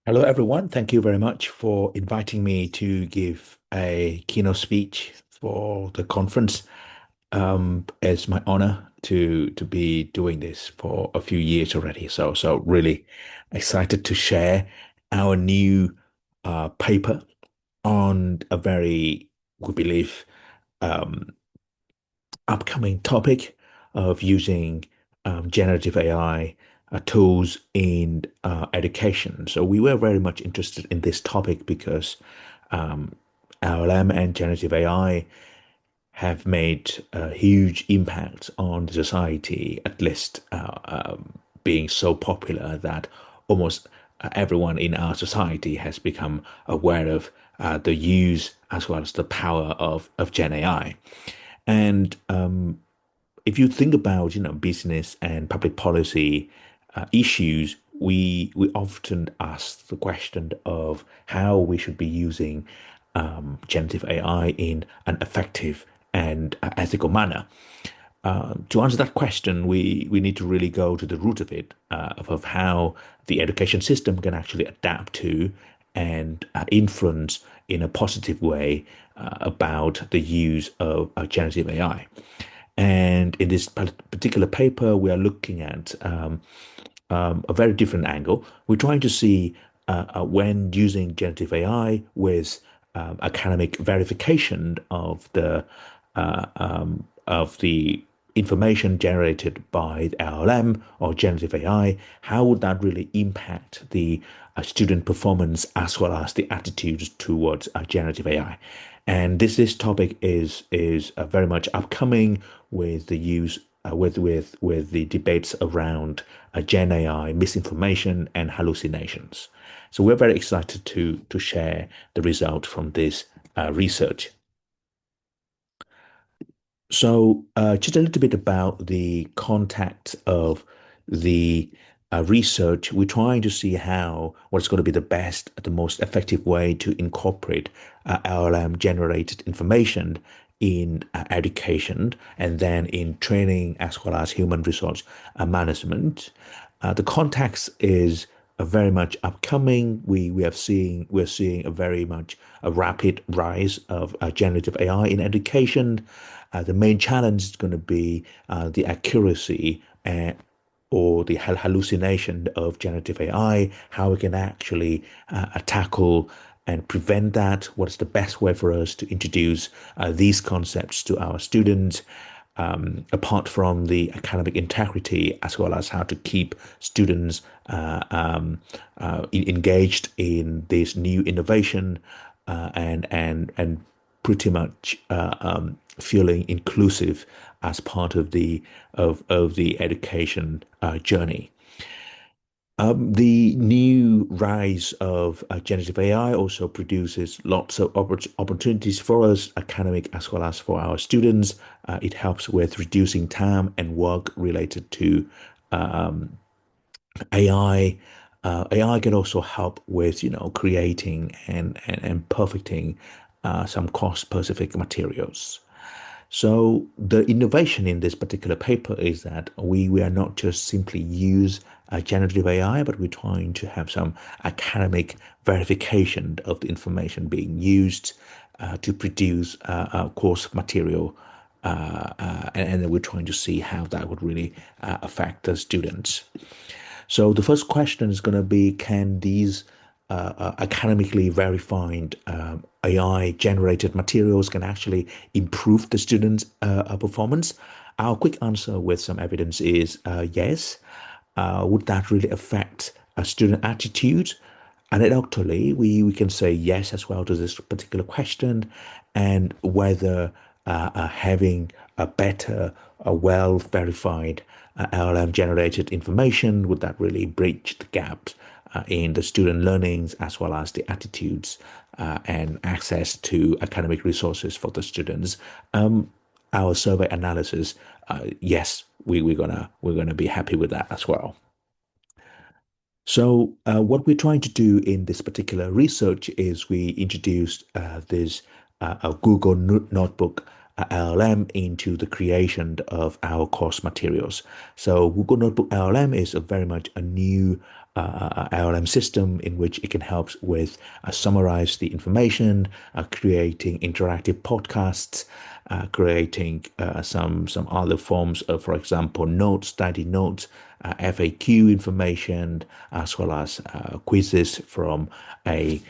Hello, everyone. Thank you very much for inviting me to give a keynote speech for the conference. It's my honor to be doing this for a few years already. So really excited to share our new paper on a very, we believe, um, upcoming topic of using generative AI tools in education. So we were very much interested in this topic because um, LLM and generative AI have made a huge impact on the society, at least being so popular that almost everyone in our society has become aware of the use as well as the power of Gen AI. And if you think about, business and public policy issues, we often ask the question of how we should be using generative AI in an effective and ethical manner. To answer that question, we need to really go to the root of it, of how the education system can actually adapt to and influence in a positive way about the use of generative AI. And in this particular paper, we are looking at a very different angle. We're trying to see when using generative AI with academic verification of the information generated by the LLM or generative AI, how would that really impact the student performance as well as the attitudes towards generative AI? And this topic is very much upcoming with the use with the debates around Gen AI, misinformation, and hallucinations. So we're very excited to share the result from this research. So, just a little bit about the context of the research. We're trying to see how what's going to be the best, the most effective way to incorporate LLM generated information in education and then in training as well as human resource management. The context is very much upcoming. We're seeing a very much a rapid rise of generative AI in education. The main challenge is going to be the accuracy or the hallucination of generative AI, how we can actually tackle and prevent that. What's the best way for us to introduce these concepts to our students, apart from the academic integrity, as well as how to keep students engaged in this new innovation and pretty much feeling inclusive as part of the education journey. The new rise of generative AI also produces lots of opportunities for us, academic as well as for our students. It helps with reducing time and work related to AI. AI can also help with, creating and perfecting some cost-specific materials. So the innovation in this particular paper is that we are not just simply use generative AI, but we're trying to have some academic verification of the information being used to produce course material. And then we're trying to see how that would really affect the students. So the first question is going to be, can these academically verified AI generated materials can actually improve the students' performance? Our quick answer with some evidence is yes. Would that really affect a student attitude? Anecdotally, we can say yes as well to this particular question, and whether having a better, a well verified LLM generated information would that really bridge the gap in the student learnings as well as the attitudes and access to academic resources for the students. Our survey analysis, yes, we're gonna be happy with that as well. So, what we're trying to do in this particular research is we introduced this a Google Notebook LLM into the creation of our course materials. So, Google Notebook LLM is a very much a new LLM system in which it can help with summarize the information, creating interactive podcasts, creating some other forms of, for example, notes, study notes, FAQ information, as well as quizzes from a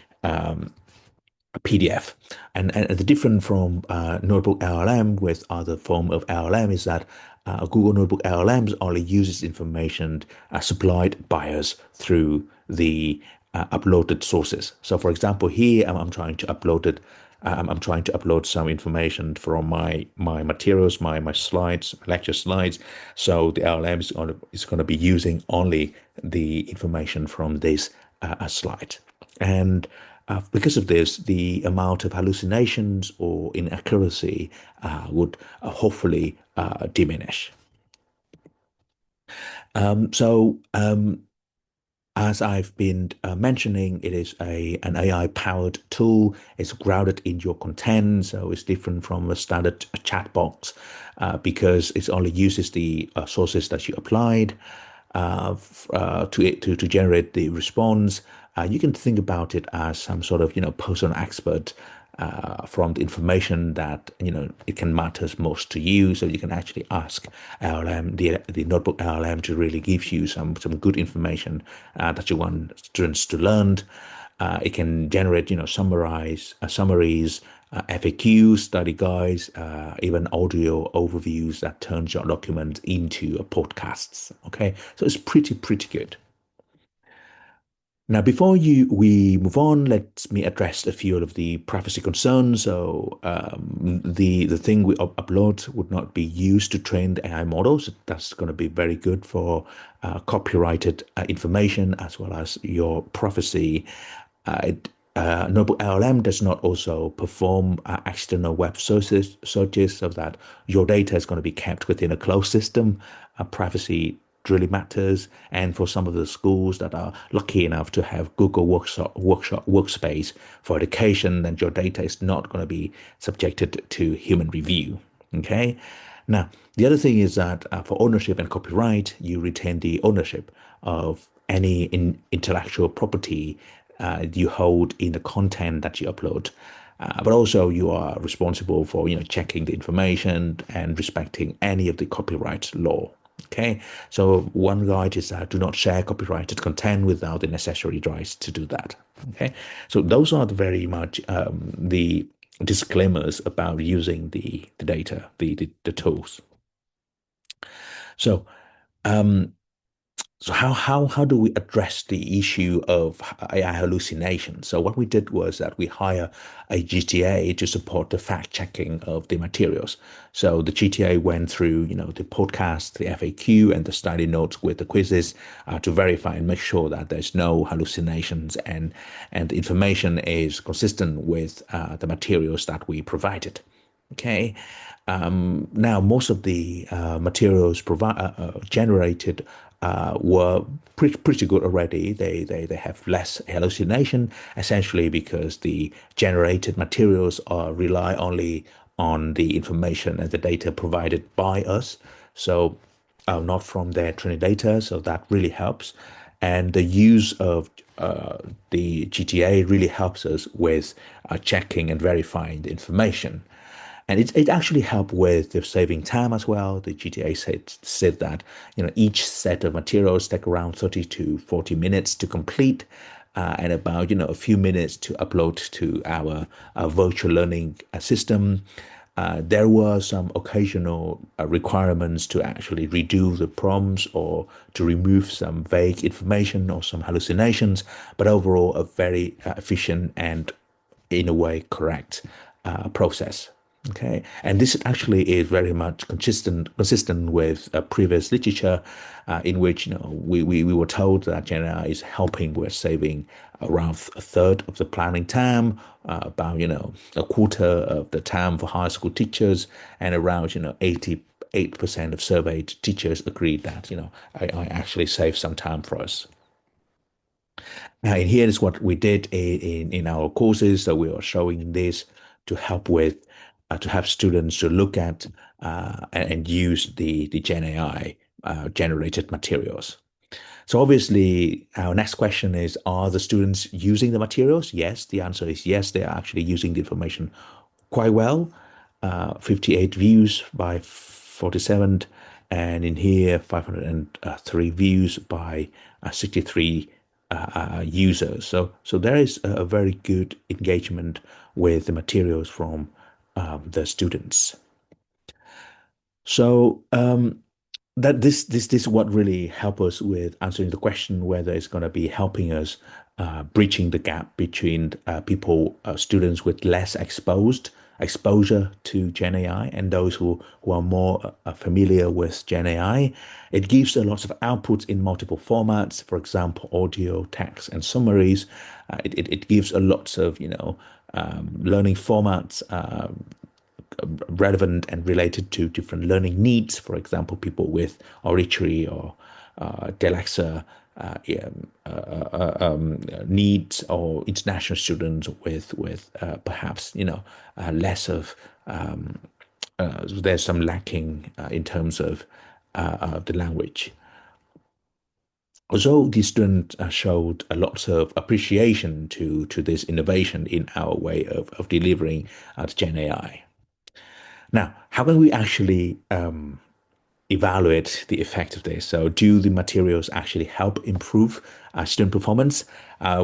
PDF. And the difference from Notebook LLM with other form of LLM is that Google Notebook LLMs only uses information supplied by us through the uploaded sources. So, for example, here I'm trying to upload it. I'm trying to upload some information from my materials, my slides, lecture slides. So the LLM is going to be using only the information from this slide. And because of this, the amount of hallucinations or inaccuracy would hopefully diminish. So, as I've been mentioning, it is an AI-powered tool. It's grounded in your content, so it's different from a standard chat box because it only uses the sources that you applied to it to generate the response. You can think about it as some sort of personal expert from the information that it can matters most to you. So you can actually ask LLM, the notebook LLM, to really give you some good information that you want students to learn. It can generate summaries, FAQs, study guides, even audio overviews that turns your document into a podcasts. Okay, so it's pretty good. Now, before we move on, let me address a few of the privacy concerns. So, the thing we upload would not be used to train the AI models. That's going to be very good for copyrighted information as well as your privacy. Notebook LLM does not also perform external web searches so that your data is going to be kept within a closed system. Privacy really matters. And for some of the schools that are lucky enough to have Google Workshop Workspace for education, then your data is not going to be subjected to human review. Okay. Now, the other thing is that for ownership and copyright, you retain the ownership of any intellectual property you hold in the content that you upload. But also you are responsible for checking the information and respecting any of the copyright law. Okay, so one guide is do not share copyrighted content without the necessary rights to do that. Okay, so those are very much the disclaimers about using the data, the tools. So um, so how do we address the issue of AI hallucination? So what we did was that we hire a GTA to support the fact checking of the materials. So the GTA went through the podcast, the FAQ, and the study notes with the quizzes to verify and make sure that there's no hallucinations and the information is consistent with the materials that we provided. Okay. Now, most of the materials generated were pretty good already. They have less hallucination, essentially because the generated materials rely only on the information and the data provided by us. So, not from their training data. So that really helps. And the use of the GTA really helps us with checking and verifying the information. And it actually helped with the saving time as well. The GTA said that each set of materials take around 30 to 40 minutes to complete, and about a few minutes to upload to our virtual learning system. There were some occasional requirements to actually redo the prompts or to remove some vague information or some hallucinations, but overall a very efficient and in a way correct process. Okay, and this actually is very much consistent with previous literature, in which we were told that GenAI is helping with saving around a third of the planning time, about a quarter of the time for high school teachers, and around 88% of surveyed teachers agreed that I actually saved some time for us. And here is what we did in our courses. So we are showing this to help with to have students to look at and use the Gen AI generated materials. So obviously, our next question is, are the students using the materials? Yes, the answer is yes, they are actually using the information quite well. 58 views by 47, and in here, 503 views by 63 users. So there is a very good engagement with the materials from the students. So that this is what really help us with answering the question whether it's going to be helping us bridging the gap between people students with less exposure to Gen AI and those who are more familiar with Gen AI. It gives a lot of outputs in multiple formats, for example, audio, text, and summaries. It gives a lot of learning formats relevant and related to different learning needs. For example, people with auditory or dyslexia needs, or international students with perhaps less of there's some lacking in terms of the language. Although the students showed a lot of appreciation to this innovation in our way of delivering the Gen AI. Now, how can we actually evaluate the effect of this? So, do the materials actually help improve student performance?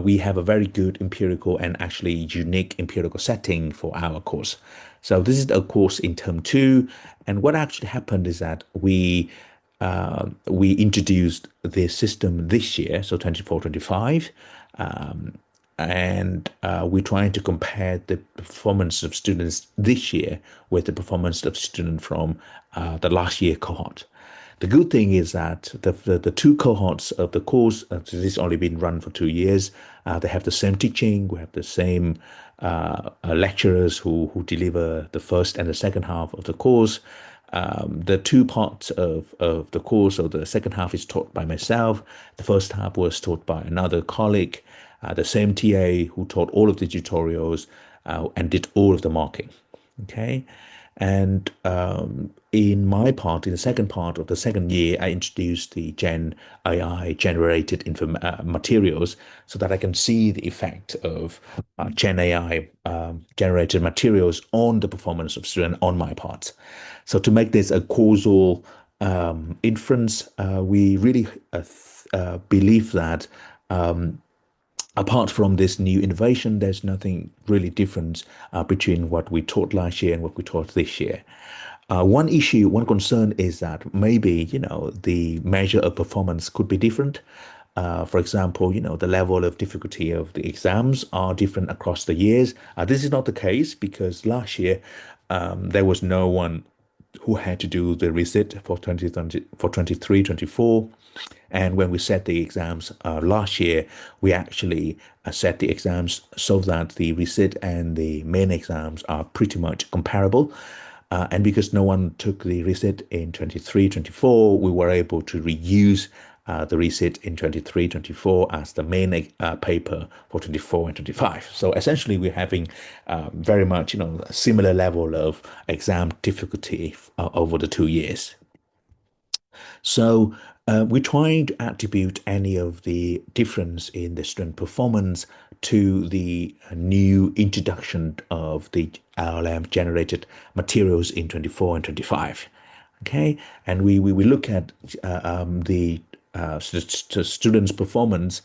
We have a very good empirical and actually unique empirical setting for our course. So, this is a course in term two, and what actually happened is that we introduced this system this year, so 24-25. And we're trying to compare the performance of students this year with the performance of students from the last year cohort. The good thing is that the two cohorts of the course, so this has only been run for 2 years, they have the same teaching, we have the same lecturers who deliver the first and the second half of the course. The two parts of the course, so the second half is taught by myself, the first half was taught by another colleague, the same TA who taught all of the tutorials and did all of the marking. Okay. And in my part, in the second part of the second year, I introduced the Gen AI generated materials so that I can see the effect of Gen AI generated materials on the performance of student on my part. So to make this a causal inference, we really believe that apart from this new innovation, there's nothing really different between what we taught last year and what we taught this year. One issue, one concern is that maybe, the measure of performance could be different. For example, the level of difficulty of the exams are different across the years. This is not the case because last year there was no one who had to do the resit for 2020, for 23, 24. And when we set the exams last year, we actually set the exams so that the resit and the main exams are pretty much comparable. And because no one took the resit in 23, 24, we were able to reuse the resit in 23, 24 as the main paper for 24 and 25. So essentially, we're having very much, a similar level of exam difficulty over the 2 years. So we're trying to attribute any of the difference in the student performance to the new introduction of the LLM generated materials in 24 and 25. Okay, and we look at the students' performance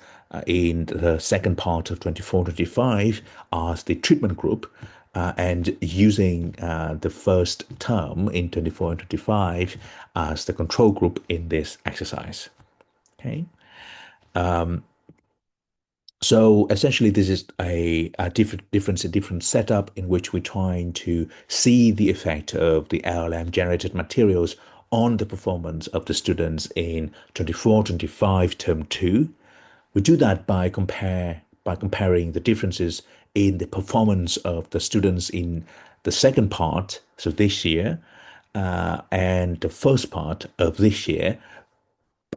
in the second part of 24-25 as the treatment group, and using the first term in 24 and 25 as the control group in this exercise. Okay. So essentially, this is a different setup in which we're trying to see the effect of the LLM generated materials on the performance of the students in 24-25 term two. We do that by comparing the differences in the performance of the students in the second part, so this year, and the first part of this year,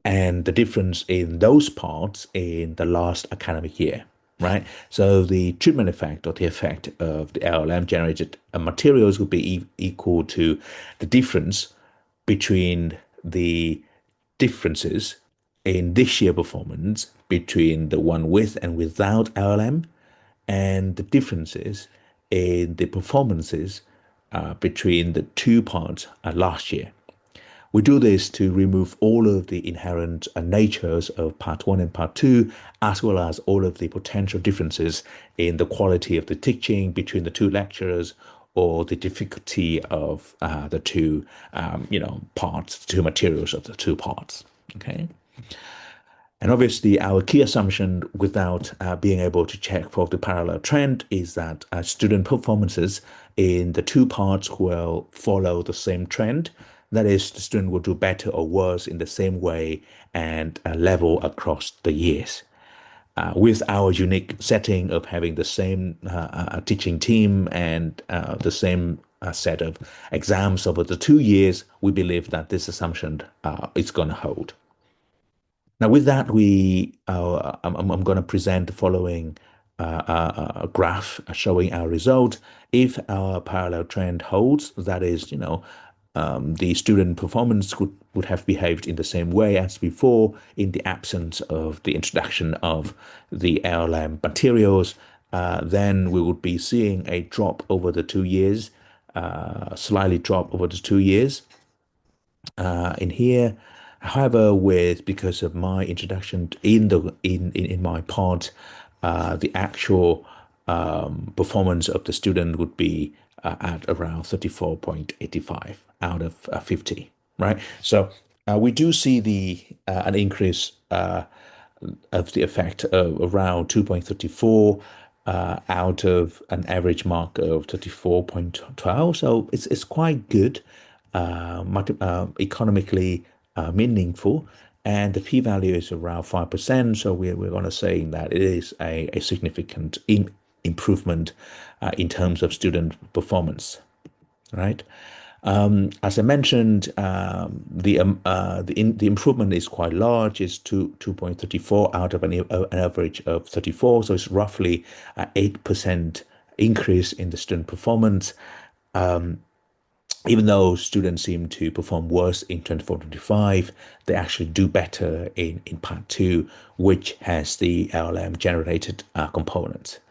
and the difference in those parts in the last academic year, right? So the treatment effect or the effect of the LLM generated materials would be equal to the difference between the differences in this year performance between the one with and without LLM, and the differences in the performances between the two parts last year. We do this to remove all of the inherent natures of part one and part two, as well as all of the potential differences in the quality of the teaching between the two lecturers, or the difficulty of the two, parts, the two materials of the two parts. Okay. And obviously, our key assumption, without being able to check for the parallel trend, is that student performances in the two parts will follow the same trend. That is, the student will do better or worse in the same way and level across the years. With our unique setting of having the same teaching team and the same set of exams over the 2 years, we believe that this assumption is going to hold. Now, with that, I'm going to present the following graph showing our result. If our parallel trend holds, that is, the student performance would have behaved in the same way as before in the absence of the introduction of the LLM materials, then we would be seeing a drop over the 2 years, slightly drop over the 2 years in here. However, with because of my introduction in my part, the actual performance of the student would be at around 34.85 out of 50, right? So we do see the an increase of the effect of around 2.34 out of an average mark of 34.12. So it's quite good, economically meaningful, and the p-value is around 5%. So we're going to say that it is a significant improvement in terms of student performance, right? As I mentioned, the improvement is quite large. It's 2.34 out of an average of 34, so it's roughly 8% increase in the student performance. Even though students seem to perform worse in 24-25, they actually do better in part two, which has the LLM generated component.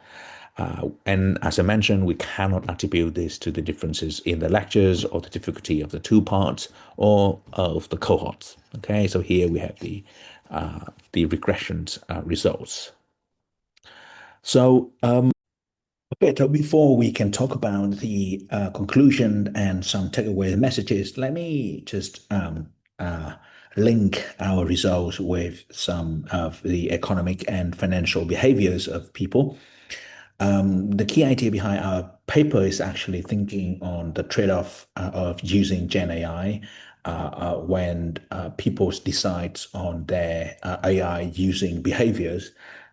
And as I mentioned, we cannot attribute this to the differences in the lectures or the difficulty of the two parts or of the cohorts. Okay, so here we have the regressions results. So okay, so before we can talk about the conclusion and some takeaway messages, let me just link our results with some of the economic and financial behaviors of people. The key idea behind our paper is actually thinking on the trade-off of using Gen AI when people decide on their AI using behaviors.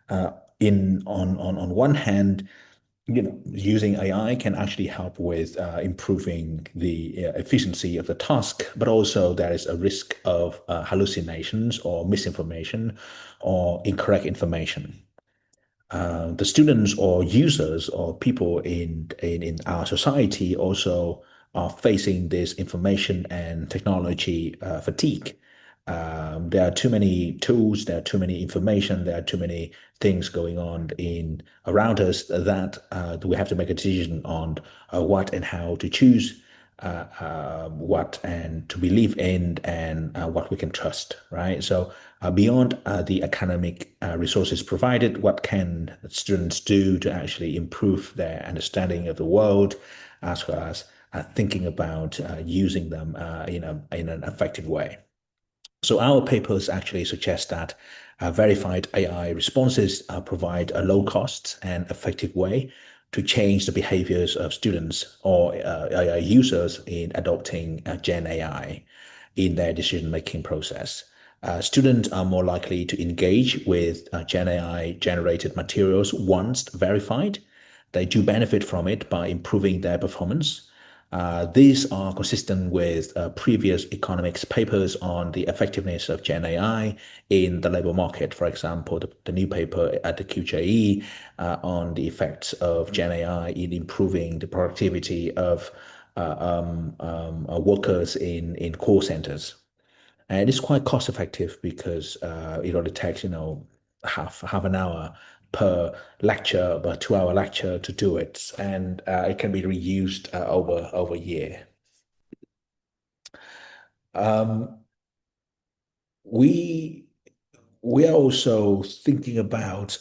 On one hand, using AI can actually help with improving the efficiency of the task, but also there is a risk of hallucinations or misinformation or incorrect information. The students or users or people in our society also are facing this information and technology fatigue. There are too many tools, there are too many information, there are too many things going on in around us that we have to make a decision on what and how to choose, what and to believe in, and what we can trust, right? So beyond the academic resources provided, what can students do to actually improve their understanding of the world, as well as thinking about using them in an effective way? So our papers actually suggest that verified AI responses provide a low cost and effective way to change the behaviors of students or AI users in adopting Gen AI in their decision-making process. Students are more likely to engage with Gen AI generated materials once verified. They do benefit from it by improving their performance. These are consistent with previous economics papers on the effectiveness of Gen AI in the labor market. For example, the new paper at the QJE on the effects of Gen AI in improving the productivity of workers in call centers. And it's quite cost effective because it only takes, half an hour per lecture, about 2 hour lecture to do it. And it can be reused over a year. Um, we we are also thinking about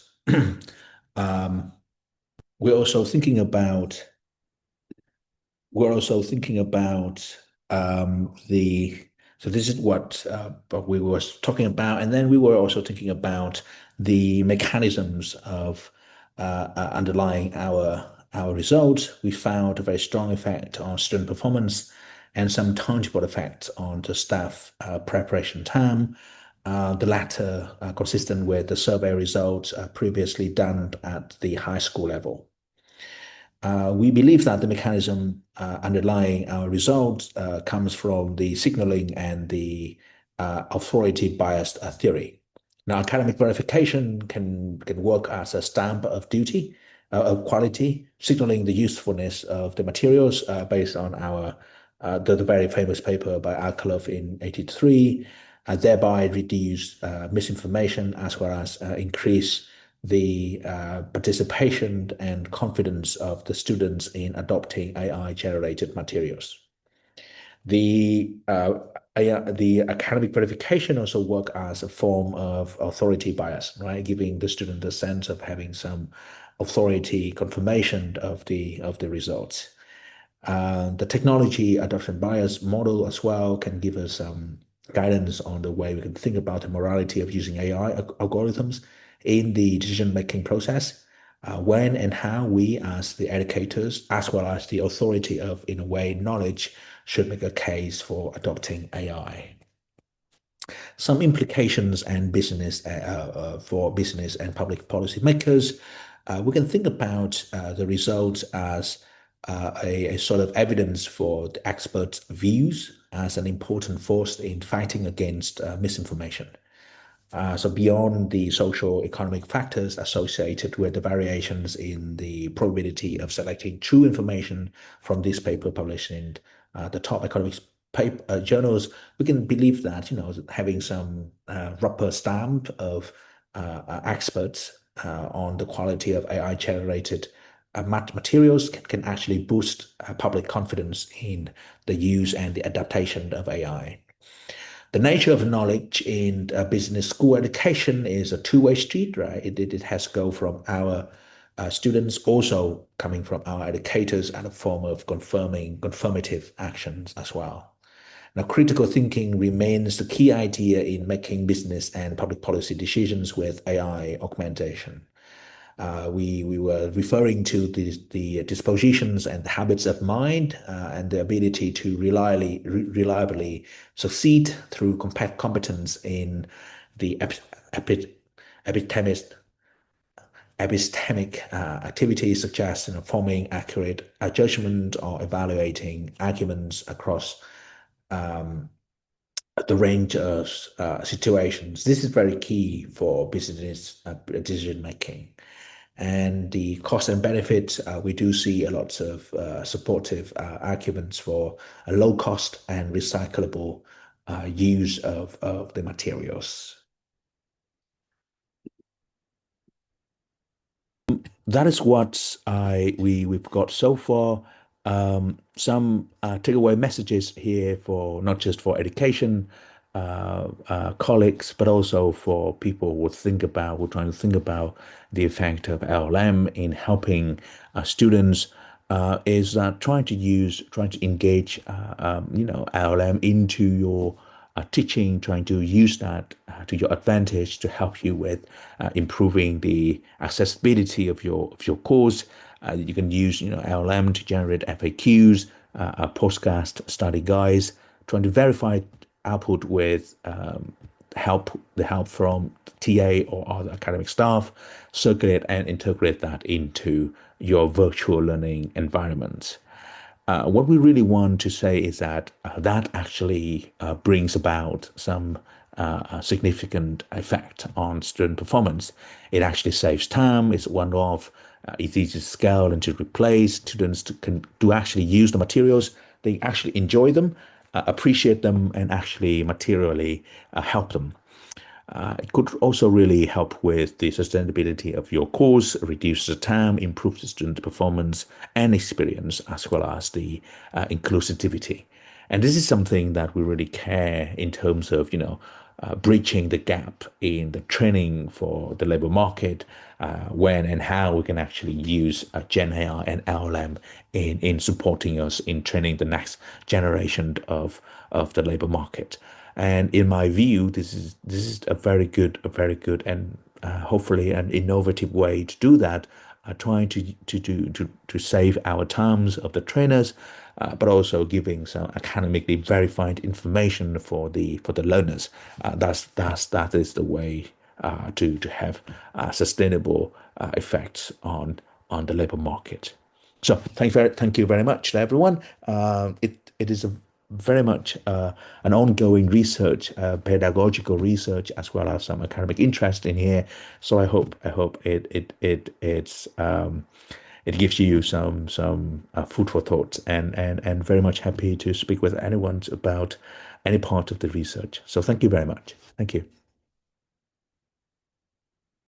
um, we're also thinking about we're also thinking about the so this is what we were talking about, and then we were also thinking about the mechanisms of underlying our results. We found a very strong effect on student performance and some tangible effects on the staff preparation time. The latter consistent with the survey results previously done at the high school level. We believe that the mechanism underlying our results comes from the signaling and the authority biased theory. Now, academic verification can work as a stamp of duty, of quality, signaling the usefulness of the materials based on the very famous paper by Alkalov in 83, thereby reduce misinformation as well as increase the participation and confidence of the students in adopting AI-generated materials. The academic verification also work as a form of authority bias, right? Giving the student a sense of having some authority confirmation of the results. The technology adoption bias model as well can give us some guidance on the way we can think about the morality of using AI algorithms in the decision-making process, when and how we as the educators, as well as the authority of, in a way, knowledge, should make a case for adopting AI. Some implications and business for business and public policy makers. We can think about the results as a sort of evidence for the experts' views as an important force in fighting against misinformation. So beyond the social economic factors associated with the variations in the probability of selecting true information from this paper published in the top economics journals, we can believe that having some rubber stamp of experts on the quality of AI generated materials can actually boost public confidence in the use and the adaptation of AI. The nature of knowledge in business school education is a two-way street, right? It has to go from our students, also coming from our educators, and a form of confirmative actions as well. Now, critical thinking remains the key idea in making business and public policy decisions with AI augmentation. We were referring to the dispositions and habits of mind and the ability to reliably succeed through competence in the epistemic activities such as forming accurate judgment or evaluating arguments across the range of situations. This is very key for business decision making. And the cost and benefits, we do see a lot of supportive arguments for a low cost and recyclable use of the materials. That is what we've got so far. Some takeaway messages here for not just for education colleagues, but also for people who are trying to think about the effect of LLM in helping students. Is trying to engage, LLM into your teaching, trying to use that to your advantage to help you with improving the accessibility of your course. You can use LLM to generate FAQs, podcast study guides, trying to verify output with the help from TA or other academic staff, circulate and integrate that into your virtual learning environment. What we really want to say is that that actually brings about some significant effect on student performance. It actually saves time. It's one-off. It's easy to scale and to replace. Students can do actually use the materials. They actually enjoy them. appreciate them and actually materially help them. It could also really help with the sustainability of your course, reduce the time, improve the student performance and experience, as well as the inclusivity. And this is something that we really care in terms of, breaching the gap in the training for the labor market, when and how we can actually use Gen AI and LLM in supporting us in training the next generation of the labor market. And in my view, this is a very good and hopefully an innovative way to do that, trying to save our times of the trainers, but also giving some academically verified information for the learners. That is the way to have sustainable effects on the labor market. So thank you very much to everyone. It is a very much an ongoing research, pedagogical research, as well as some academic interest in here. So I hope it gives you some food for thought, and very much happy to speak with anyone about any part of the research. So thank you very much. Thank you.